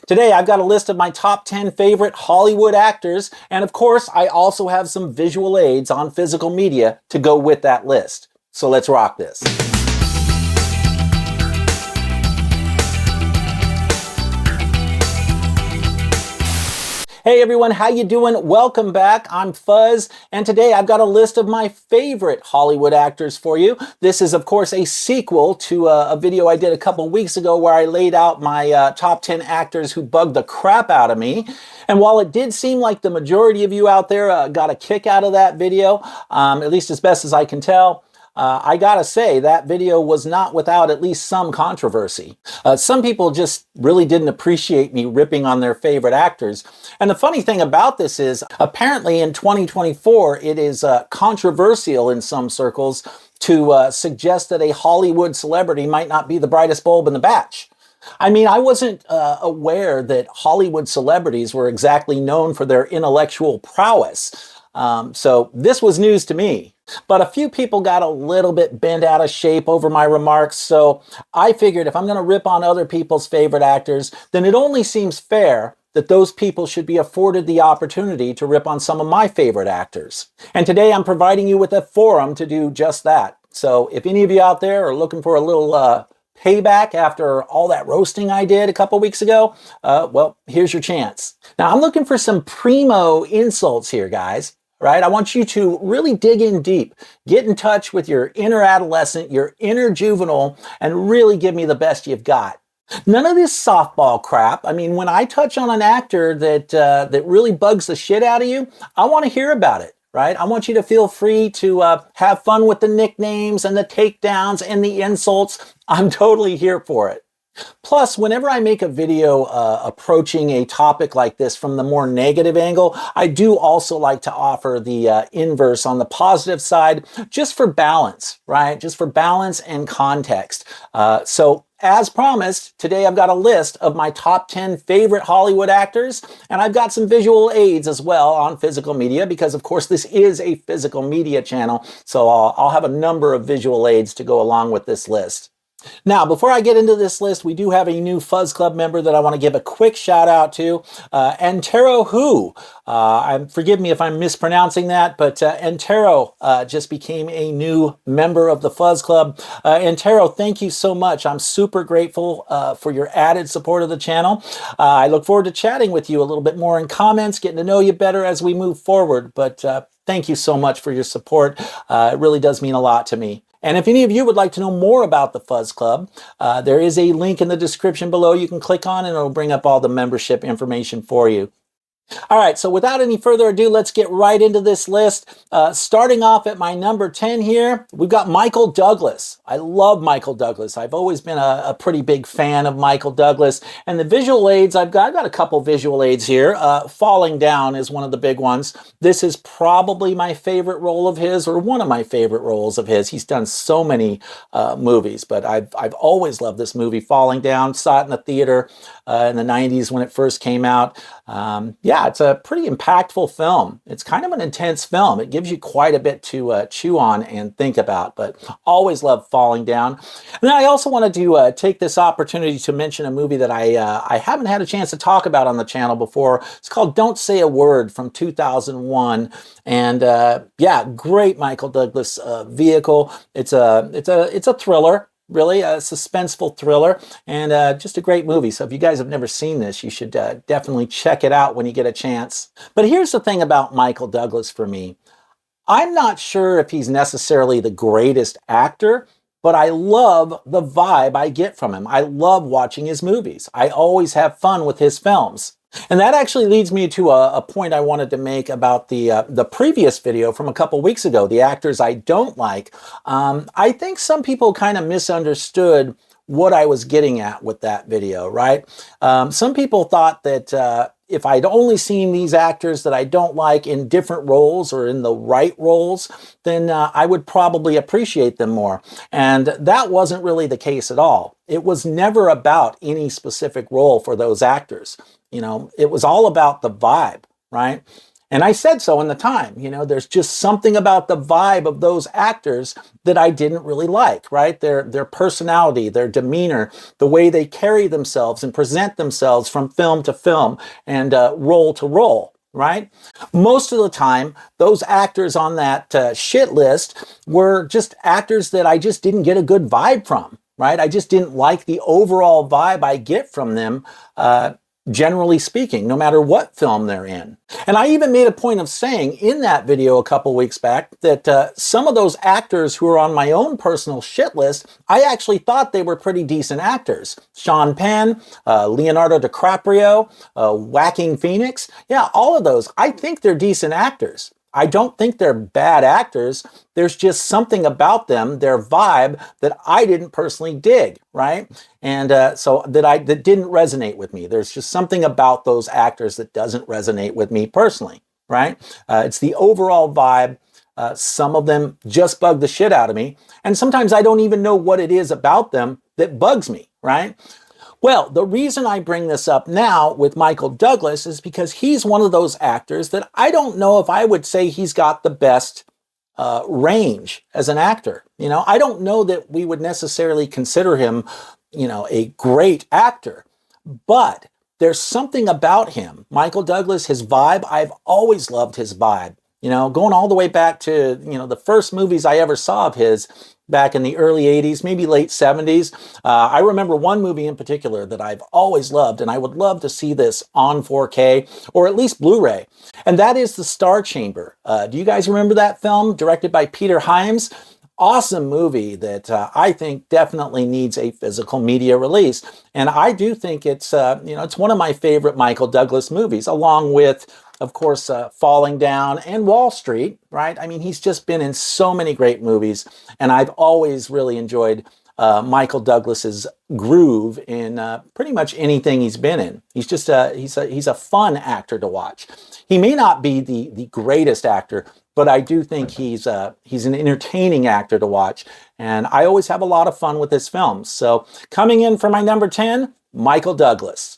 Today I've got a list of my top 10 favorite Hollywood actors, and of course I also have some visual aids on physical media to go with that list. So let's rock this. Hey everyone, how you doing? Welcome back. I'm Fuzz, and today I've got a list of my favorite Hollywood actors for you. This is, of course, a sequel to a video I did a couple weeks ago where I laid out my top 10 actors who bugged the crap out of me. And while it did seem like the majority of you out there got a kick out of that video, at least as best as I can tell, I gotta say, that video was not without at least some controversy. Some people just really didn't appreciate me ripping on their favorite actors. And the funny thing about this is, apparently in 2024, it is controversial in some circles to suggest that a Hollywood celebrity might not be the brightest bulb in the batch. I mean, I wasn't aware that Hollywood celebrities were exactly known for their intellectual prowess. So this was news to me. But a few people got a little bit bent out of shape over my remarks, so I figured if I'm going to rip on other people's favorite actors, then it only seems fair that those people should be afforded the opportunity to rip on some of my favorite actors. And today I'm providing you with a forum to do just that. So if any of you out there are looking for a little payback after all that roasting I did a couple weeks ago, well, here's your chance. Now I'm looking for some primo insults here, guys. Right? I want you to really dig in deep, get in touch with your inner adolescent, your inner juvenile, and really give me the best you've got. None of this softball crap. I mean, when I touch on an actor that really bugs the shit out of you, I want to hear about it. Right? I want you to feel free to have fun with the nicknames and the takedowns and the insults. I'm totally here for it. Plus, whenever I make a video approaching a topic like this from the more negative angle, I do also like to offer the inverse on the positive side, just for balance, right? Just for balance and context. So as promised, today I've got a list of my top 10 favorite Hollywood actors, and I've got some visual aids as well on physical media, because of course this is a physical media channel, so I'll have a number of visual aids to go along with this list. Now, before I get into this list, we do have a new Fuzz Club member that I want to give a quick shout out to, Antero Hoo. Forgive me if I'm mispronouncing that, but Antero just became a new member of the Fuzz Club. Antero, thank you so much. I'm super grateful for your added support of the channel. I look forward to chatting with you a little bit more in comments, getting to know you better as we move forward, but thank you so much for your support. It really does mean a lot to me. And if any of you would like to know more about the Fuzz Club, there is a link in the description below you can click on, and it'll bring up all the membership information for you. All right, so without any further ado, let's get right into this list. Starting off at my number 10 here, we've got Michael Douglas. I love Michael Douglas. I've always been a pretty big fan of Michael Douglas. And the visual aids, I've got a couple visual aids here. Falling Down is one of the big ones. This is probably my favorite role of his, or one of my favorite roles of his. He's done so many movies, but I've always loved this movie, Falling Down. Saw it in the theater in the 90s when it first came out. Yeah, it's a pretty impactful film. It's kind of an intense film. It gives you quite a bit to chew on and think about, but always love Falling Down. And then I also wanted to take this opportunity to mention a movie that I haven't had a chance to talk about on the channel before. It's called Don't Say a Word from 2001. And yeah, great Michael Douglas vehicle. It's a thriller. Really a suspenseful thriller, and just a great movie. So if you guys have never seen this, you should definitely check it out when you get a chance. But here's the thing about Michael Douglas for me. I'm not sure if he's necessarily the greatest actor, but I love the vibe I get from him. I love watching his movies. I always have fun with his films. And that actually leads me to a point I wanted to make about the previous video from a couple weeks ago, the actors I don't like. I think some people kind of misunderstood what I was getting at with that video, right? Some people thought that if I'd only seen these actors that I don't like in different roles or in the right roles, then I would probably appreciate them more. And that wasn't really the case at all. It was never about any specific role for those actors. You know, it was all about the vibe, right? And I said so in the time. There's just something about the vibe of those actors that I didn't really like, right? Their personality, their demeanor, the way they carry themselves and present themselves from film to film and role to role, right? Most of the time, those actors on that shit list were just actors that I just didn't get a good vibe from, right? I just didn't like the overall vibe I get from them, generally speaking, no matter what film they're in. And I even made a point of saying in that video a couple weeks back that some of those actors who are on my own personal shit list, I actually thought they were pretty decent actors. Sean Penn, Leonardo DiCaprio, Joaquin Phoenix. Yeah, all of those. I think they're decent actors. I don't think they're bad actors. There's just something about them, their vibe, that I didn't personally dig, right? And so that didn't resonate with me. There's just something about those actors that doesn't resonate with me personally, right? It's the overall vibe. Some of them just bug the shit out of me. And sometimes I don't even know what it is about them that bugs me, right? Well, the reason I bring this up now with Michael Douglas is because he's one of those actors that I don't know if I would say he's got the best range as an actor. I don't know that we would necessarily consider him, a great actor, but there's something about him. Michael Douglas, his vibe, I've always loved his vibe. Going all the way back to, the first movies I ever saw of his back in the early 80s, maybe late 70s. I remember one movie in particular that I've always loved, and I would love to see this on 4K or at least Blu-ray. And that is The Star Chamber. Do you guys remember that film directed by Peter Hyams? Awesome movie that I think definitely needs a physical media release. And I do think it's, it's one of my favorite Michael Douglas movies, along with, of course, Falling Down and Wall Street, right? I mean, he's just been in so many great movies, and I've always really enjoyed Michael Douglas's groove in pretty much anything he's been in. He's just he's a fun actor to watch. He may not be the greatest actor, but I do think he's an entertaining actor to watch, and I always have a lot of fun with his films. So coming in for my number 10, Michael Douglas.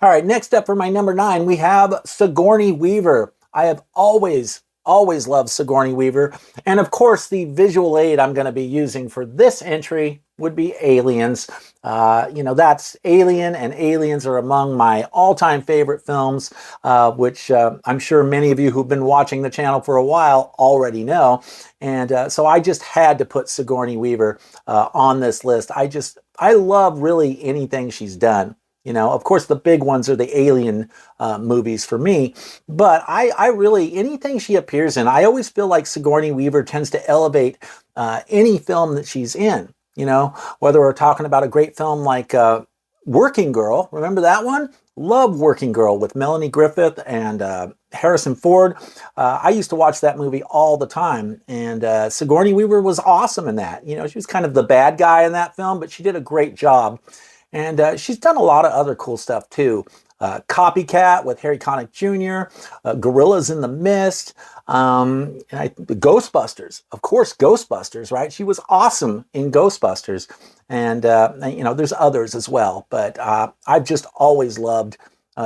All right, next up for my number 9, we have Sigourney Weaver. I have always loved Sigourney Weaver. And of course, the visual aid I'm going to be using for this entry would be Aliens. That's Alien, and Aliens are among my all-time favorite films, which I'm sure many of you who've been watching the channel for a while already know. And so I just had to put Sigourney Weaver on this list. I love really anything she's done. Of course, the big ones are the Alien movies for me, but I really, anything she appears in, I always feel like Sigourney Weaver tends to elevate any film that she's in, whether we're talking about a great film like Working Girl. Remember that one? Love Working Girl with Melanie Griffith and Harrison Ford. I used to watch that movie all the time, and Sigourney Weaver was awesome in that. She was kind of the bad guy in that film, but she did a great job. And she's done a lot of other cool stuff too. Copycat with Harry Connick Jr., Gorillas in the Mist, Ghostbusters. Of course, Ghostbusters, right? She was awesome in Ghostbusters. And, there's others as well. But I've just always loved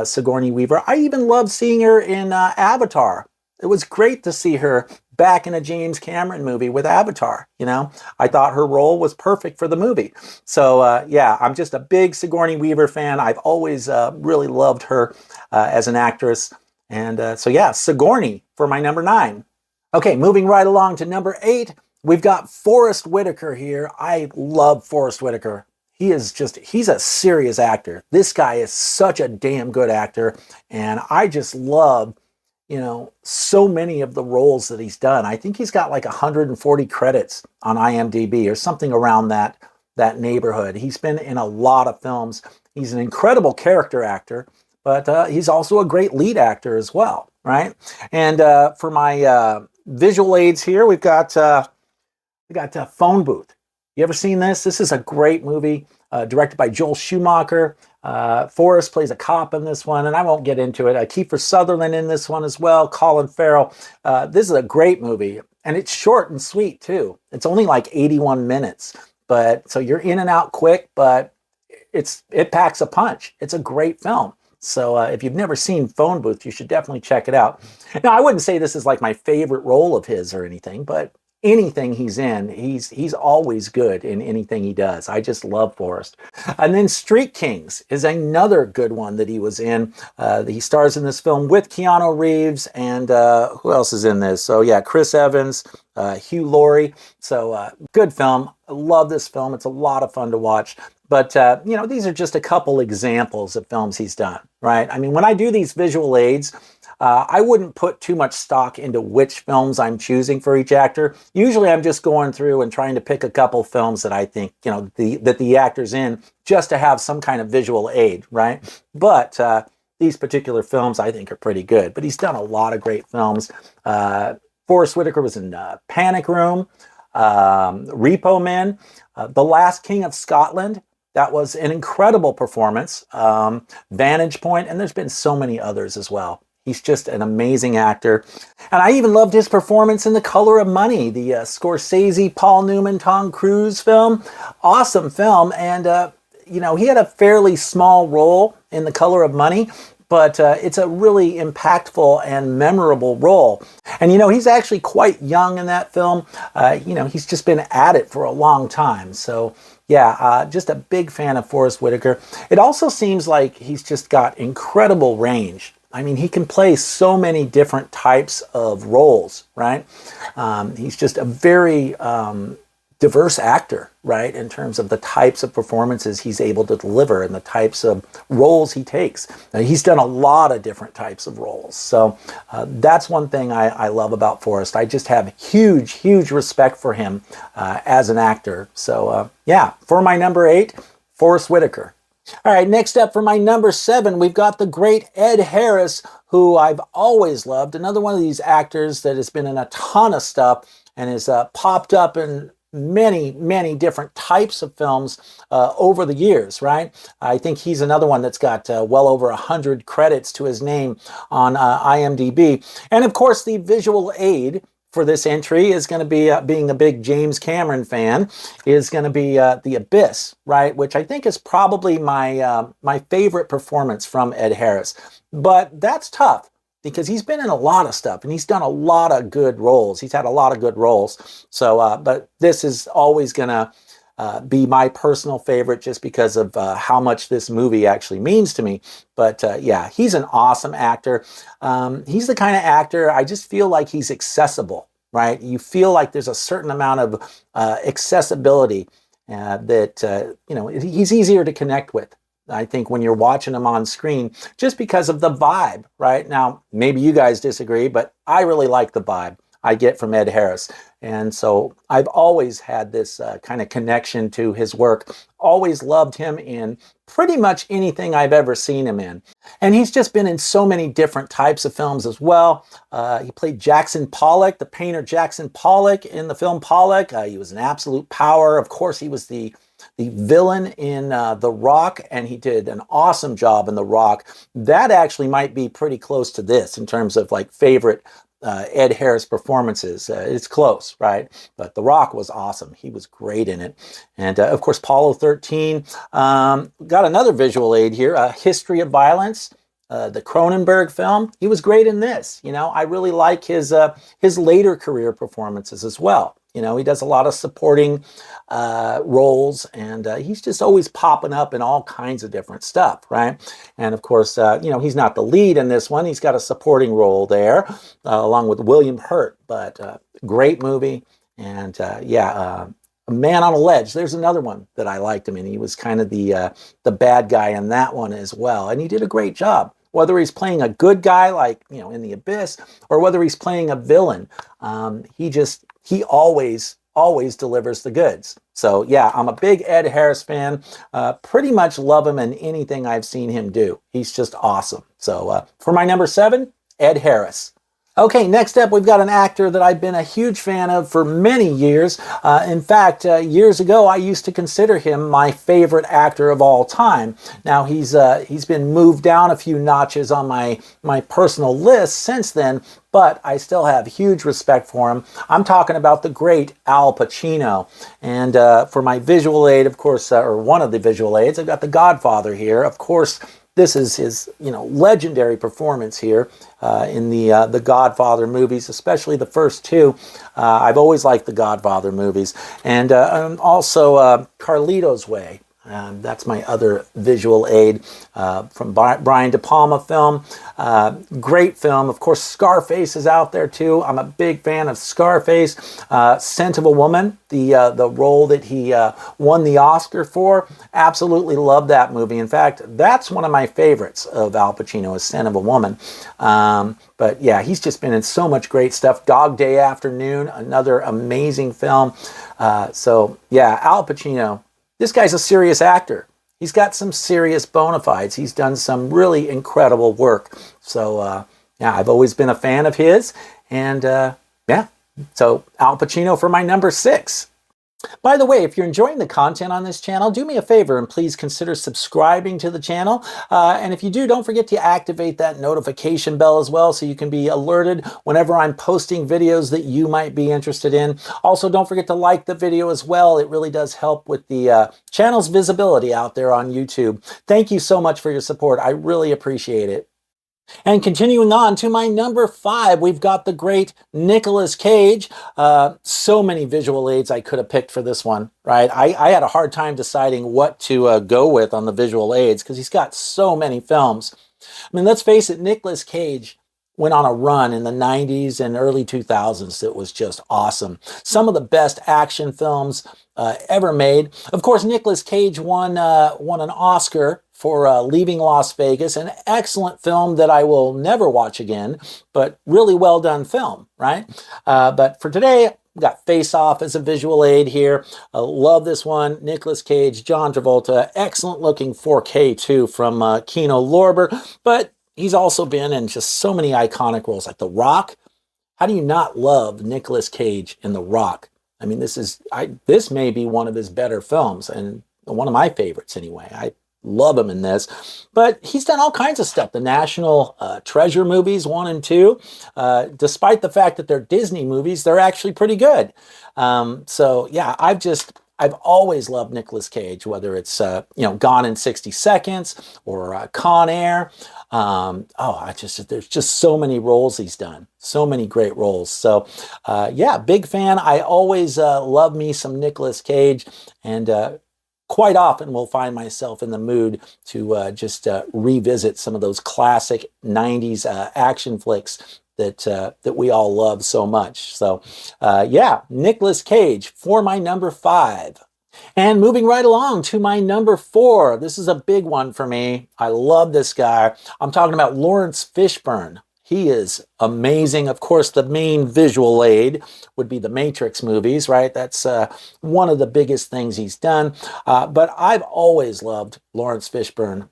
Sigourney Weaver. I even loved seeing her in Avatar. It was great to see her back in a James Cameron movie with Avatar. I thought her role was perfect for the movie. So yeah, I'm just a big Sigourney Weaver fan. I've always really loved her as an actress. And so yeah, Sigourney for my number 9. Okay, moving right along to number 8, we've got Forest Whitaker here. I love Forest Whitaker. He's a serious actor. This guy is such a damn good actor. And I just love so many of the roles that he's done. I think he's got like 140 credits on IMDb or something around that neighborhood. He's been in a lot of films. He's an incredible character actor, but he's also a great lead actor as well, right? And for my visual aids here, we got Phone Booth. You ever seen this? This is a great movie directed by Joel Schumacher. Forrest plays a cop in this one, and I won't get into it. Kiefer Sutherland in this one as well, Colin Farrell. This is a great movie, and it's short and sweet too. It's only like 81 minutes, but so you're in and out quick, but it packs a punch. It's a great film. So if you've never seen Phone Booth, you should definitely check it out. Now, I wouldn't say this is like my favorite role of his or anything, but anything he's in, he's always good in anything he does. I just love Forrest. And then Street Kings is another good one that he was in. He stars in this film with Keanu Reeves, and who else is in this? So yeah, Chris Evans, Hugh Laurie. So good film. I love this film. It's a lot of fun to watch. But, you know, these are just a couple examples of films he's done, right? I mean, when I do these visual aids, I wouldn't put too much stock into which films I'm choosing for each actor. Usually I'm just going through and trying to pick a couple films that I think, you know, that the actor's in just to have some kind of visual aid, right? But these particular films I think are pretty good. But he's done a lot of great films. Forrest Whitaker was in Panic Room, Repo Man, The Last King of Scotland. That was an incredible performance. Vantage Point, and there's been so many others as well. He's just an amazing actor. And I even loved his performance in The Color of Money, the Scorsese, Paul Newman, Tom Cruise film. Awesome film. And, you know, he had a fairly small role in The Color of Money, but it's a really impactful and memorable role. And, you know, he's actually quite young in that film. You know, he's just been at it for a long time. So, yeah, just a big fan of Forrest Whitaker. It also seems like he's just got incredible range. I mean, he can play so many different types of roles, right? He's just a very diverse actor, right? In terms of the types of performances he's able to deliver and the types of roles he takes. Now, he's done a lot of different types of roles. So that's one thing I love about Forrest. I just have huge, huge respect for him as an actor. So yeah, for my number 8, Forrest Whitaker. All right, next up for my number 7, we've got the great Ed Harris, who I've always loved. Another one of these actors that has been in a ton of stuff and has popped up in many, many different types of films over the years, right? I think he's another one that's got well over 100 credits to his name on IMDb. And of course, the visual aid for this entry is going to be, being a big James Cameron fan, is going to be The Abyss, right? Which I think is probably my favorite performance from Ed Harris. But that's tough because he's been in a lot of stuff and he's done a lot of good roles. He's had a lot of good roles. So, but this is always going to be my personal favorite just because of how much this movie actually means to me. But yeah, he's an awesome actor. He's the kind of actor, I just feel like he's accessible, right? You feel like there's a certain amount of accessibility that, you know, he's easier to connect with. I think when you're watching him on screen, just because of the vibe, right? Now, maybe you guys disagree, but I really like the vibe I get from Ed Harris. And so I've always had this kind of connection to his work, always loved him in pretty much anything I've ever seen him in. And he's just been in so many different types of films as well. He played Jackson Pollock, the painter Jackson Pollock in the film Pollock. He was an absolute power. Of course, he was the villain in The Rock, and he did an awesome job in The Rock. That actually might be pretty close to this in terms of like favorite Ed Harris performances. It's close, right? But The Rock was awesome. He was great in it. And of course, Apollo 13. Got another visual aid here, History of Violence, the Cronenberg film. He was great in this. You know, I really like his later career performances as well. You know, he does a lot of supporting roles, and he's just always popping up in all kinds of different stuff, right? And of course, you know, he's not the lead in this one. He's got a supporting role there, along with William Hurt, but great movie. And yeah, A Man on a Ledge. There's another one that I liked him in. He was kind of the bad guy in that one as well, and he did a great job. Whether he's playing a good guy, like, you know, in The Abyss, or whether he's playing a villain, he always delivers the goods. So yeah, I'm a big Ed Harris fan. Pretty much love him in anything I've seen him do. He's just awesome. So for my number 7, Ed Harris. Okay, next up, we've got an actor that I've been a huge fan of for many years. In fact, years ago, I used to consider him my favorite actor of all time. Now, he's been moved down a few notches on my personal list since then, but I still have huge respect for him. I'm talking about the great Al Pacino. And for my visual aid, of course, or one of the visual aids, I've got The Godfather here. Of course, this is his, legendary performance here in the Godfather movies, especially the first two. I've always liked the Godfather movies, and also Carlito's Way. That's my other visual aid from Brian De Palma film. Great film. Of course, Scarface is out there too. I'm a big fan of Scarface. Scent of a Woman, the role that he won the Oscar for. Absolutely love that movie. In fact, that's one of my favorites of Al Pacino, is Scent of a Woman. But yeah, he's just been in so much great stuff. Dog Day Afternoon, another amazing film. So yeah, Al Pacino. This guy's a serious actor. He's got some serious bona fides. He's done some really incredible work. So, yeah, I've always been a fan of his. And, yeah, so Al Pacino for my number 6. By the way, if you're enjoying the content on this channel, do me a favor and please consider subscribing to the channel. And if you do, don't forget to activate that notification bell as well so you can be alerted whenever I'm posting videos that you might be interested in. Also, don't forget to like the video as well. It really does help with the channel's visibility out there on YouTube. Thank you so much for your support. I really appreciate it. And continuing on to my number 5, we've got the great Nicolas Cage. So many visual aids I could have picked for this one, right? I had a hard time deciding what to go with on the visual aids because he's got so many films. I mean, let's face it, Nicolas Cage went on a run in the 90s and early 2000s that was just awesome. Some of the best action films ever made. Of course, Nicolas Cage won an Oscar for Leaving Las Vegas, an excellent film that I will never watch again, but really well done film, right? But for today, we've got Face Off as a visual aid here. Love this one. Nicolas Cage, John Travolta, excellent looking 4K too from Kino Lorber, but he's also been in just so many iconic roles like The Rock. How do you not love Nicolas Cage in The Rock? I mean, this may be one of his better films and one of my favorites anyway. I love him in this, but he's done all kinds of stuff. The National Treasure movies 1 and 2, despite the fact that they're Disney movies, they're actually pretty good. So yeah, I've always loved Nicolas Cage, whether it's Gone in 60 Seconds or Con Air. There's just so many roles he's done, so many great roles. So yeah, big fan. I always love me some Nicolas Cage, and quite often will find myself in the mood to just revisit some of those classic 90s action flicks that we all love so much. So yeah, Nicolas Cage for my number 5. And moving right along to my number 4. This is a big one for me. I love this guy. I'm talking about Lawrence Fishburne. He is amazing. Of course, the main visual aid would be the Matrix movies, right? That's one of the biggest things he's done. But I've always loved Lawrence Fishburne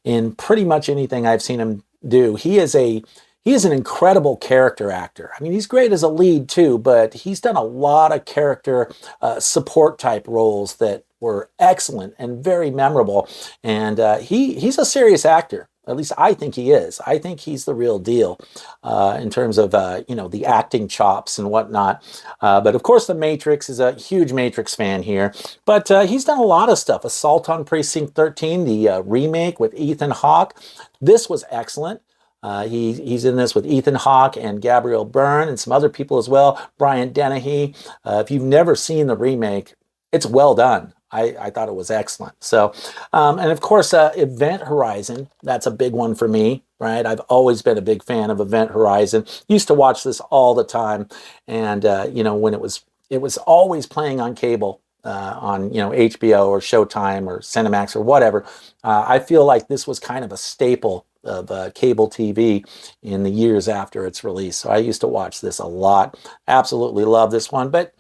in pretty much anything I've seen him do. He is an incredible character actor. I mean, he's great as a lead too, but he's done a lot of character support type roles that were excellent and very memorable. And he's a serious actor. At least I think he is. I think he's the real deal in terms of, the acting chops and whatnot. But of course, The Matrix is a huge Matrix fan here. But he's done a lot of stuff. Assault on Precinct 13, the remake with Ethan Hawke. This was excellent. He's in this with Ethan Hawke and Gabriel Byrne and some other people as well. Brian Dennehy. If you've never seen the remake, it's well done. I thought it was excellent. So, and of course, Event Horizon, that's a big one for me, right? I've always been a big fan of Event Horizon. Used to watch this all the time. And, when it was always playing on cable, on, HBO or Showtime or Cinemax or whatever. I feel like this was kind of a staple of cable TV in the years after its release. So I used to watch this a lot. Absolutely love this one. But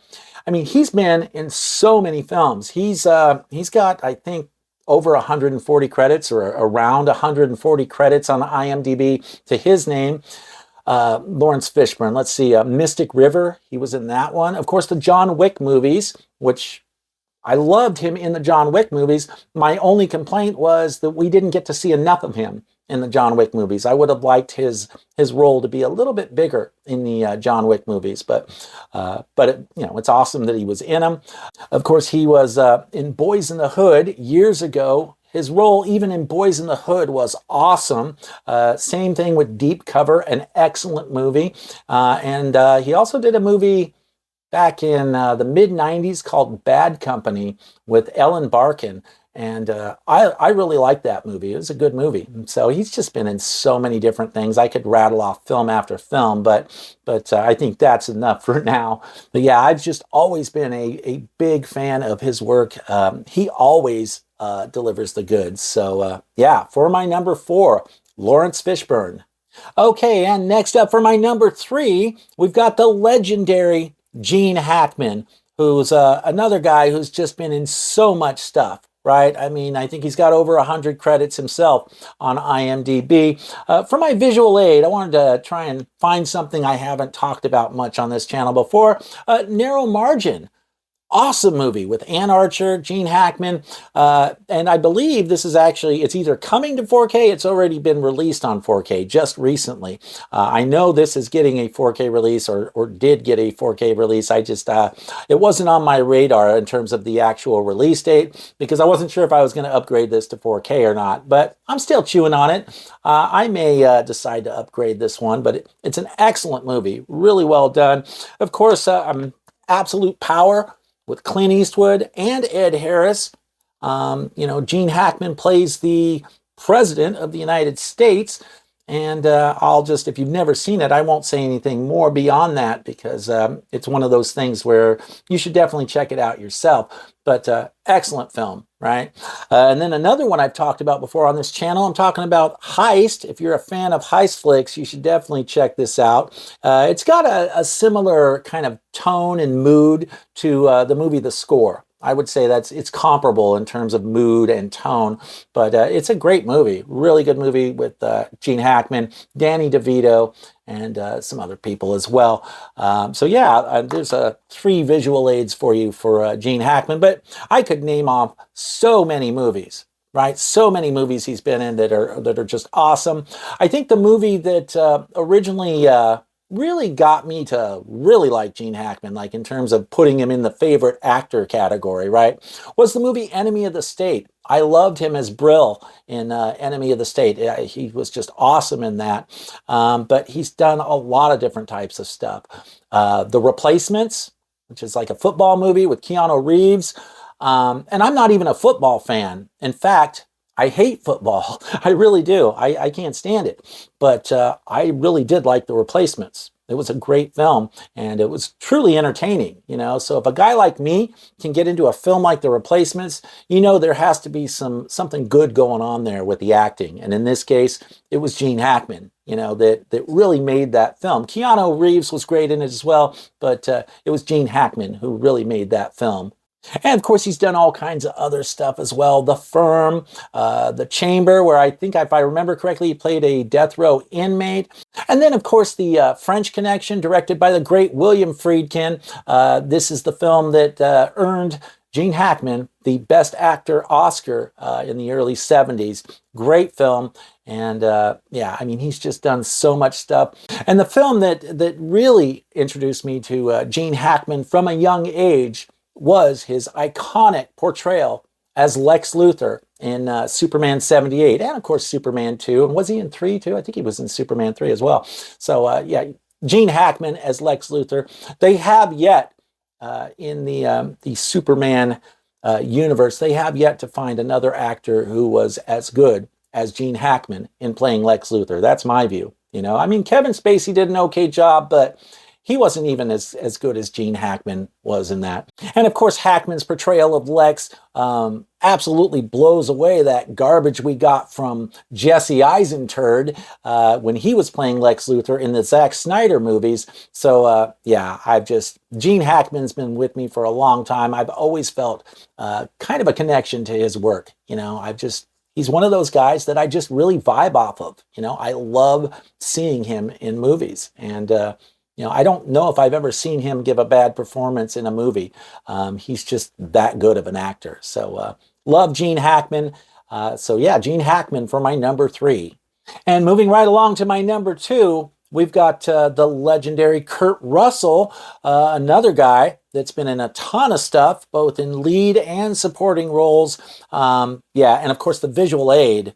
I mean, he's been in so many films. He's got, I think, over 140 credits or around 140 credits on IMDb to his name. Lawrence Fishburne. Let's see, Mystic River. He was in that one. Of course, the John Wick movies, which I loved him in the John Wick movies. My only complaint was that we didn't get to see enough of him in the John Wick movies. I would have liked his role to be a little bit bigger in the John Wick movies, but it's awesome that he was in them. Of course, he was in Boys in the Hood years ago. His role, even in Boys in the Hood, was awesome. Same thing with Deep Cover, an excellent movie. And he also did a movie back in the mid 90s called Bad Company with Ellen Barkin. And I really liked that movie. It was a good movie. So he's just been in so many different things. I could rattle off film after film, but I think that's enough for now. But yeah, I've just always been a big fan of his work. He always delivers the goods. So yeah, for my number 4, Lawrence Fishburne. Okay, and next up for my number 3, we've got the legendary Gene Hackman, who's another guy who's just been in so much stuff. Right? I mean, I think he's got over 100 credits himself on IMDb. For my visual aid, I wanted to try and find something I haven't talked about much on this channel before. Narrow Margin. Awesome movie with Ann Archer, Gene Hackman, and I believe this is actually, it's either coming to 4K, it's already been released on 4K just recently. I know this is getting a 4K release, or did get a 4K release. I just, it wasn't on my radar in terms of the actual release date, because I wasn't sure if I was going to upgrade this to 4K or not, but I'm still chewing on it. I may decide to upgrade this one, but it's an excellent movie, really well done. Of course, Absolute Power with Clint Eastwood and Ed Harris. Gene Hackman plays the President of the United States. And I'll just, if you've never seen it, I won't say anything more beyond that, because it's one of those things where you should definitely check it out yourself. But excellent film, right? And then another one I've talked about before on this channel, I'm talking about Heist. If you're a fan of heist flicks, you should definitely check this out. It's got a similar kind of tone and mood to the movie The Score. I would say it's comparable in terms of mood and tone, but it's a great movie, really good movie with Gene Hackman, Danny DeVito, and some other people as well. So yeah, there's 3 visual aids for you for Gene Hackman, but I could name off so many movies. Right, so many movies he's been in that are just awesome. I think the movie that originally really got me to really like Gene Hackman, like in terms of putting him in the favorite actor category, right, was the movie Enemy of the State. I loved him as Brill in Enemy of the State. He was just awesome in that. But he's done a lot of different types of stuff. The Replacements, which is like a football movie with Keanu Reeves. And I'm not even a football fan. In fact, I hate football. I really do. I can't stand it. But I really did like The Replacements. It was a great film, and it was truly entertaining, So if a guy like me can get into a film like The Replacements, there has to be something good going on there with the acting. And in this case, it was Gene Hackman, that really made that film. Keanu Reeves was great in it as well, but it was Gene Hackman who really made that film. And of course, he's done all kinds of other stuff as well. The Firm, The Chamber, where I think, if I remember correctly, he played a death row inmate. And then, of course, the French Connection, directed by the great William Friedkin. This is the film that earned Gene Hackman the Best Actor Oscar in the early 70s. Great film. And yeah, I mean, he's just done so much stuff. And the film that really introduced me to Gene Hackman from a young age was his iconic portrayal as Lex Luthor in Superman 78, and of course Superman 2. And was he in 3 too? I think he was in Superman 3 as well. So yeah, Gene Hackman as Lex Luthor. They have yet, in the Superman universe, they have yet to find another actor who was as good as Gene Hackman in playing Lex Luthor. That's my view. I mean, Kevin Spacey did an okay job, but he wasn't even as good as Gene Hackman was in that. And of course, Hackman's portrayal of Lex absolutely blows away that garbage we got from Jesse Eisenturd when he was playing Lex Luthor in the Zack Snyder movies. So yeah, Gene Hackman's been with me for a long time. I've always felt kind of a connection to his work. He's one of those guys that I just really vibe off of. I love seeing him in movies. And I don't know if I've ever seen him give a bad performance in a movie. He's just that good of an actor. So love Gene Hackman. So yeah, Gene Hackman for my number 3. And moving right along to my number 2, we've got the legendary Kurt Russell, another guy that's been in a ton of stuff, both in lead and supporting roles. Yeah, and of course the visual aid.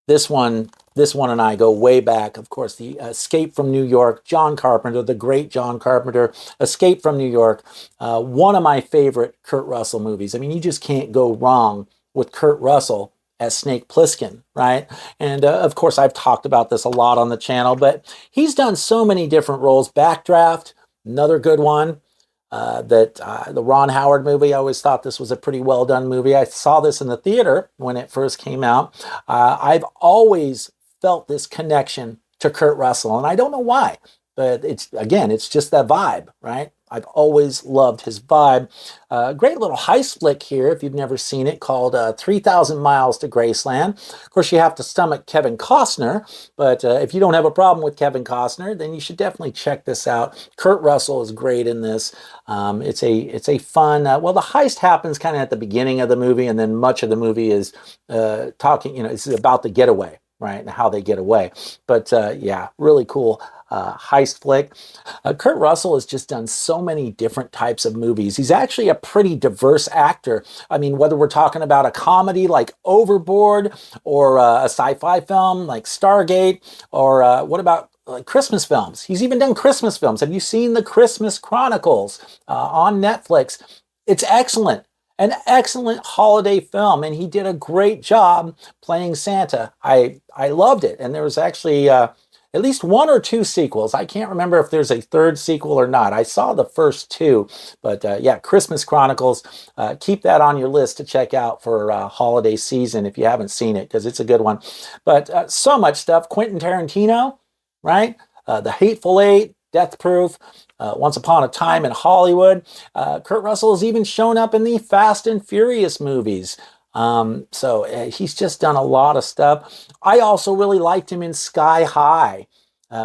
This one and I go way back. Of course, the Escape from New York, John Carpenter, the great John Carpenter, Escape from New York, one of my favorite Kurt Russell movies. I mean, you just can't go wrong with Kurt Russell as Snake Plissken, right? And of course, I've talked about this a lot on the channel, but he's done so many different roles. Backdraft, another good one. The Ron Howard movie, I always thought this was a pretty well done movie. I saw this in the theater when it first came out. I've always felt this connection to Kurt Russell, and I don't know why, but it's just that vibe, right? I've always loved his vibe. Great little heist flick here, if you've never seen it, called 3,000 Miles to Graceland. Of course, you have to stomach Kevin Costner, but if you don't have a problem with Kevin Costner, then you should definitely check this out. Kurt Russell is great in this. It's a fun, well, the heist happens kind of at the beginning of the movie, and then much of the movie is it's about the getaway, right, and how they get away. But yeah, really cool heist flick. Kurt Russell has just done so many different types of movies. He's actually a pretty diverse actor. I mean, whether we're talking about a comedy like Overboard, or a sci-fi film like Stargate, or what about like Christmas films? He's even done Christmas films. Have you seen the Christmas Chronicles on Netflix? It's excellent. An excellent holiday film, and he did a great job playing Santa. I loved it, and there was actually at least one or two sequels. I can't remember if there's a third sequel or not. I saw the first two, but yeah, Christmas Chronicles. Keep that on your list to check out for holiday season if you haven't seen it, because it's a good one. But so much stuff. Quentin Tarantino, right? The Hateful Eight, Death Proof, Once Upon a Time in Hollywood. Kurt Russell has even shown up in the Fast and Furious movies. So he's just done a lot of stuff. I also really liked him in Sky High,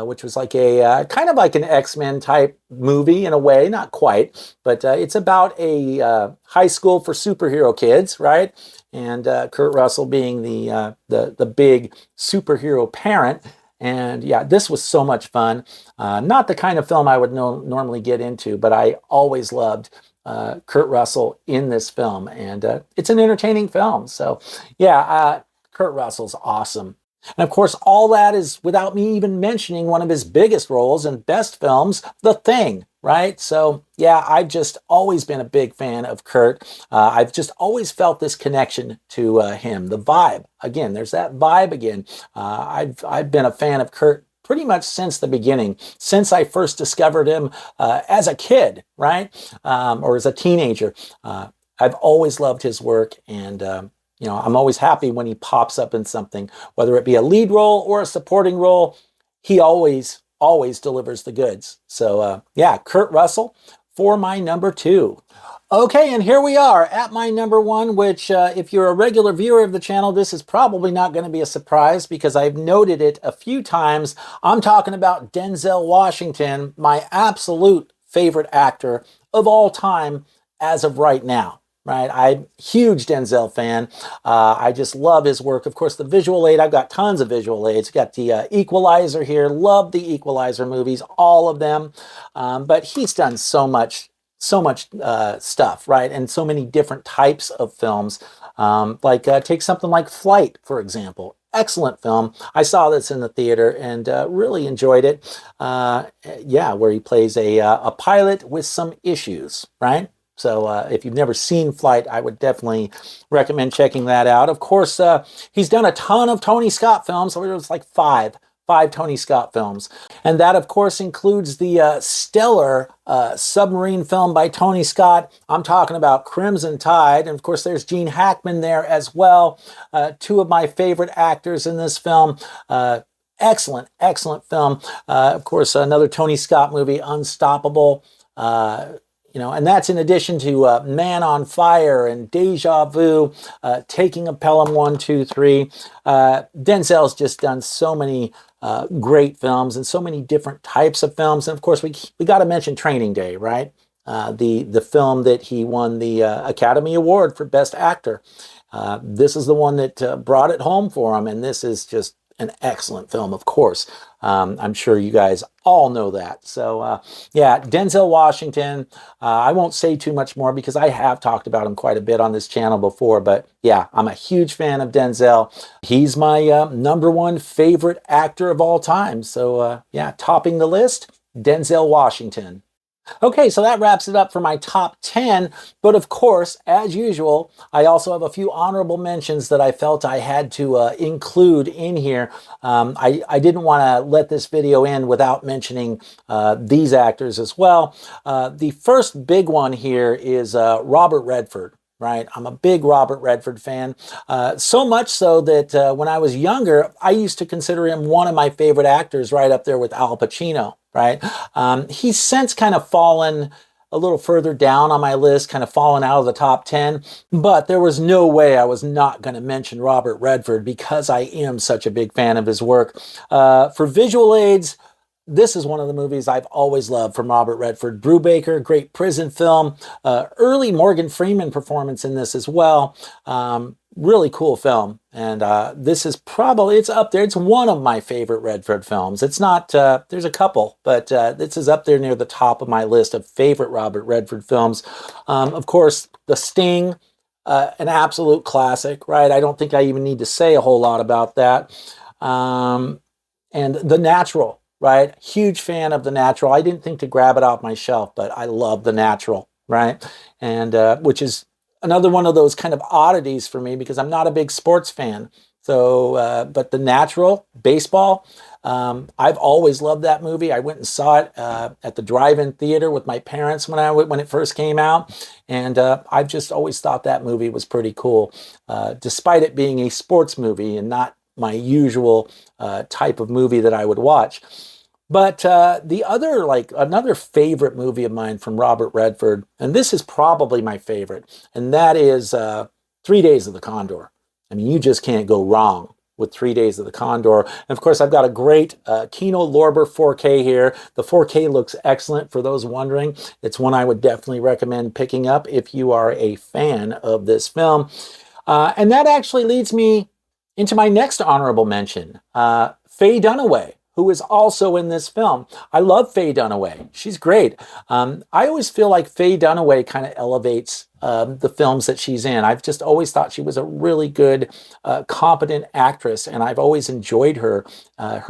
which was like a kind of like an X-Men type movie in a way, not quite, but it's about a high school for superhero kids, right? And Kurt Russell being the big superhero parent. And yeah, this was so much fun. Not the kind of film I would normally get into, but I always loved Kurt Russell in this film, and it's an entertaining film. So yeah, Kurt Russell's awesome. And of course, all that is without me even mentioning one of his biggest roles and best films, The Thing, right? So yeah, I've just always been a big fan of Kurt. I've just always felt this connection to him. The vibe, again, there's that vibe again. I've been a fan of Kurt pretty much since the beginning, since I first discovered him as a kid, right? Or as a teenager. I've always loved his work, and I'm always happy when he pops up in something, whether it be a lead role or a supporting role. He always delivers the goods. So yeah, Kurt Russell for my number 2. Okay, and here we are at my number 1, which if you're a regular viewer of the channel, this is probably not going to be a surprise because I've noted it a few times. I'm talking about Denzel Washington, my absolute favorite actor of all time as of right now. Right, I'm a huge Denzel fan. I just love his work. Of course, the visual aid, I've got tons of visual aids. Got the Equalizer here. Love the Equalizer movies, all of them. But he's done so much stuff, right? And so many different types of films. Take something like Flight, for example. Excellent film. I saw this in the theater and really enjoyed it. Yeah, where he plays a pilot with some issues, right? So if you've never seen Flight, I would definitely recommend checking that out. Of course, he's done a ton of Tony Scott films. So it was like five Tony Scott films. And that, of course, includes the stellar submarine film by Tony Scott. I'm talking about Crimson Tide. And of course, there's Gene Hackman there as well. Two of my favorite actors in this film. Excellent film. Of course, another Tony Scott movie, Unstoppable. And that's in addition to Man on Fire and Deja Vu, Taking a Pelham 1, 2, 3. Denzel's just done so many great films and so many different types of films. And of course, we got to mention Training Day, right? The film that he won the Academy Award for Best Actor. This is the one that brought it home for him, and this is just an excellent film, of course. I'm sure you guys all know that. So yeah, Denzel Washington, I won't say too much more because I have talked about him quite a bit on this channel before, but yeah, I'm a huge fan of Denzel. He's my #1 favorite actor of all time. So yeah, topping the list, Denzel Washington. Okay, so that wraps it up for my top 10. But of course, as usual, I also have a few honorable mentions that I felt I had to include in here. I didn't want to let this video end without mentioning these actors as well. The first big one here is Robert Redford. Right, I'm a big Robert Redford fan, so much so that when I was younger, I used to consider him one of my favorite actors, right up there with Al Pacino. Right, he's since kind of fallen a little further down on my list, kind of fallen out of the top 10, but there was no way I was not going to mention Robert Redford because I am such a big fan of his work. For visual aids, this is one of the movies I've always loved from Robert Redford. Brubaker, great prison film. Early Morgan Freeman performance in this as well. Really cool film. And this is probably, it's up there. It's one of my favorite Redford films. It's not, there's a couple, but this is up there near the top of my list of favorite Robert Redford films. Of course, The Sting, an absolute classic, right? I don't think I even need to say a whole lot about that. And The Natural. Right? Huge fan of The Natural. I didn't think to grab it off my shelf, but I love The Natural, right? And which is another one of those kind of oddities for me because I'm not a big sports fan. So, but The Natural, baseball, I've always loved that movie. I went and saw it at the drive-in theater with my parents when it first came out. And I've just always thought that movie was pretty cool, despite it being a sports movie and not my usual type of movie that I would watch. But the other, another favorite movie of mine from Robert Redford, and this is probably my favorite, and that is 3 Days of the Condor. I mean, you just can't go wrong with 3 Days of the Condor. And of course, I've got a great Kino Lorber 4K here. The 4K looks excellent for those wondering. It's one I would definitely recommend picking up if you are a fan of this film. And that actually leads me into my next honorable mention, Faye Dunaway, who is also in this film. I love Faye Dunaway. She's great. I always feel like Faye Dunaway kind of elevates the films that she's in. I've just always thought she was a really good, competent actress, and I've always enjoyed her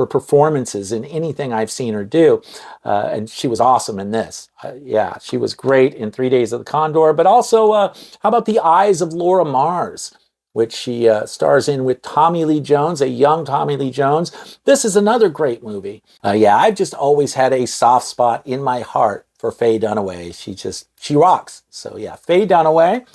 performances in anything I've seen her do. And she was awesome in this. Yeah, she was great in 3 Days of the Condor, but also, how about The Eyes of Laura Mars, which she stars in with Tommy Lee Jones, a young Tommy Lee Jones. This is another great movie. Yeah, I've just always had a soft spot in my heart for Faye Dunaway. She rocks. So yeah, Faye Dunaway.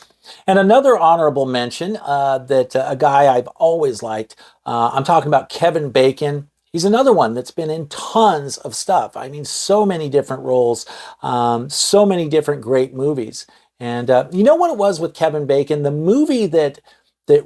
And another honorable mention that a guy I've always liked, I'm talking about Kevin Bacon. He's another one that's been in tons of stuff. I mean, so many different roles, so many different great movies. And you know what it was with Kevin Bacon? The movie that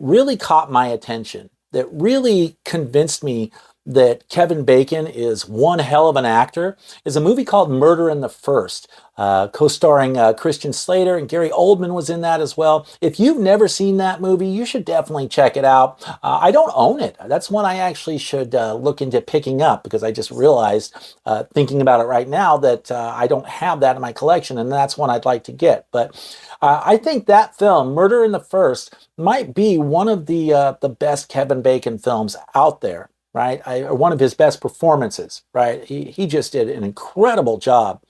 really caught my attention, that really convinced me that Kevin Bacon is one hell of an actor, is a movie called Murder in the First, co-starring Christian Slater, and Gary Oldman was in that as well. If you've never seen that movie, you should definitely check it out. I don't own it. That's one I actually should look into picking up, because I just realized, thinking about it right now, that I don't have that in my collection, and that's one I'd like to get. But I think that film, Murder in the First, might be one of the best Kevin Bacon films out there. Right, one of his best performances. Right, he just did an incredible job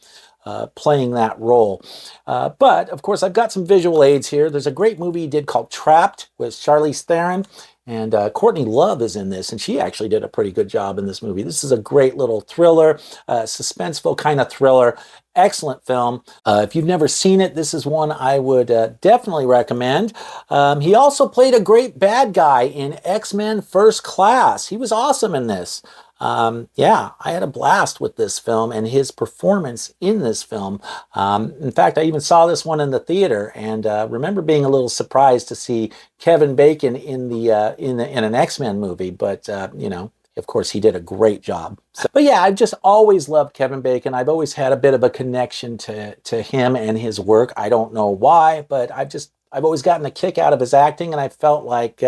playing that role. But of course, I've got some visual aids here. There's a great movie he did called Trapped with Charlize Theron, and Courtney Love is in this, and she actually did a pretty good job in this movie. This is a great little thriller, suspenseful kind of thriller. Excellent film. If you've never seen it, this is one I would definitely recommend. He also played a great bad guy in X-Men First Class. He was awesome in this. Yeah, I had a blast with this film and his performance in this film. In fact, I even saw this one in the theater, and remember being a little surprised to see Kevin Bacon in an X-Men movie. But you know, of course, he did a great job. But yeah, I've just always loved Kevin Bacon. I've always had a bit of a connection to him and his work. I don't know why, but I've always gotten a kick out of his acting, and I felt like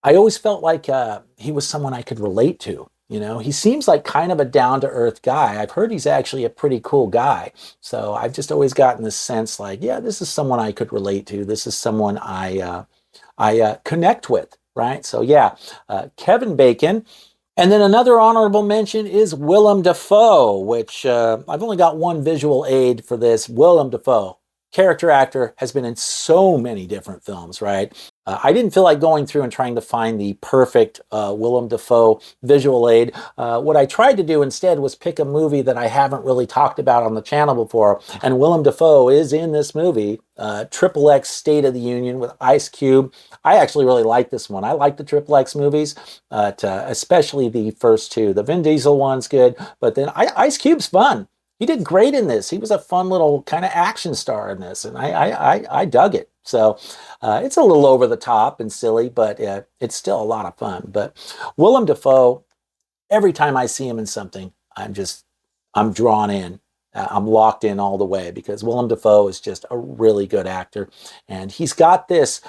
I always felt like he was someone I could relate to. You know, he seems like kind of a down-to-earth guy. I've heard he's actually a pretty cool guy. So I've just always gotten this sense like, yeah, this is someone I could relate to. This is someone I connect with, right? So yeah, Kevin Bacon. And then another honorable mention is Willem Dafoe, which I've only got one visual aid for this. Willem Dafoe, character actor, has been in so many different films, right? I didn't feel like going through and trying to find the perfect Willem Dafoe visual aid. What I tried to do instead was pick a movie that I haven't really talked about on the channel before, and Willem Dafoe is in this movie, Triple X State of the Union with Ice Cube. I actually really like this one. I like the Triple X movies, especially the first two. The Vin Diesel one's good, but then Ice Cube's fun. He did great in this. He was a fun little kind of action star in this, and I dug it. So it's a little over the top and silly, but it's still a lot of fun. But Willem Dafoe, every time I see him in something, I'm drawn in. I'm locked in all the way because Willem Dafoe is just a really good actor, and he's got this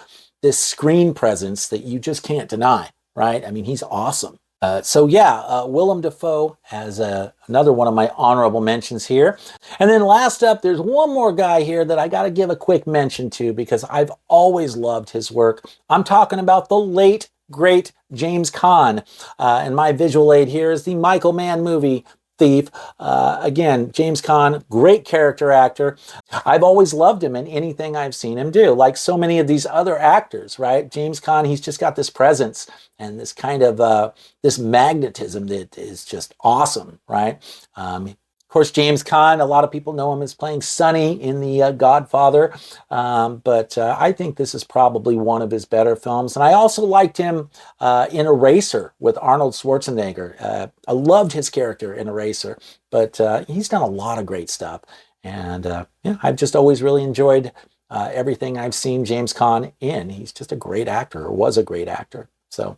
screen presence that you just can't deny, right? I mean, he's awesome. So yeah, Willem Dafoe as another one of my honorable mentions here. And then last up, there's one more guy here that I got to give a quick mention to because I've always loved his work. I'm talking about the late, great James Caan. And my visual aid here is the Michael Mann movie, Thief. Again, James Caan, great character actor. I've always loved him in anything I've seen him do, like so many of these other actors, right? James Caan, he's just got this presence and this kind of this magnetism that is just awesome, right? Of course, James Caan, a lot of people know him as playing Sonny in The Godfather, but I think this is probably one of his better films. And I also liked him in Eraser with Arnold Schwarzenegger. I loved his character in Eraser, but he's done a lot of great stuff. And yeah, I've just always really enjoyed everything I've seen James Caan in. He's just a great actor, or was a great actor. So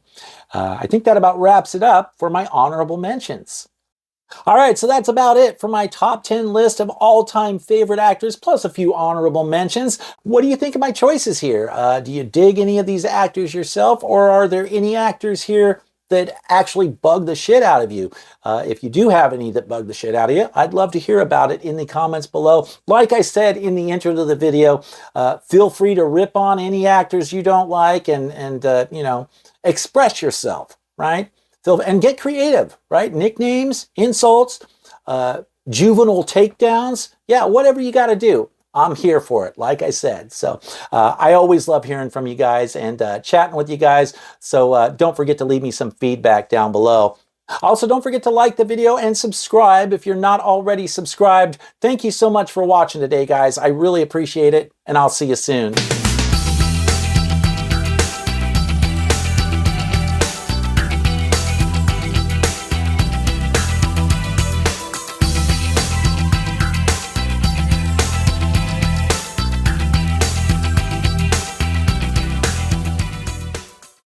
I think that about wraps it up for my honorable mentions. All right, so that's about it for my top 10 list of all-time favorite actors, plus a few honorable mentions. What do you think of my choices here? Do you dig any of these actors yourself, or are there any actors here that actually bug the shit out of you? If you do have any that bug the shit out of you, I'd love to hear about it in the comments below. Like I said in the intro to the video, feel free to rip on any actors you don't like and you know, express yourself, right? And get creative, right? Nicknames, insults, juvenile takedowns. Yeah, whatever you got to do. I'm here for it, like I said. So I always love hearing from you guys and chatting with you guys. So don't forget to leave me some feedback down below. Also, don't forget to like the video and subscribe if you're not already subscribed. Thank you so much for watching today, guys. I really appreciate it, and I'll see you soon.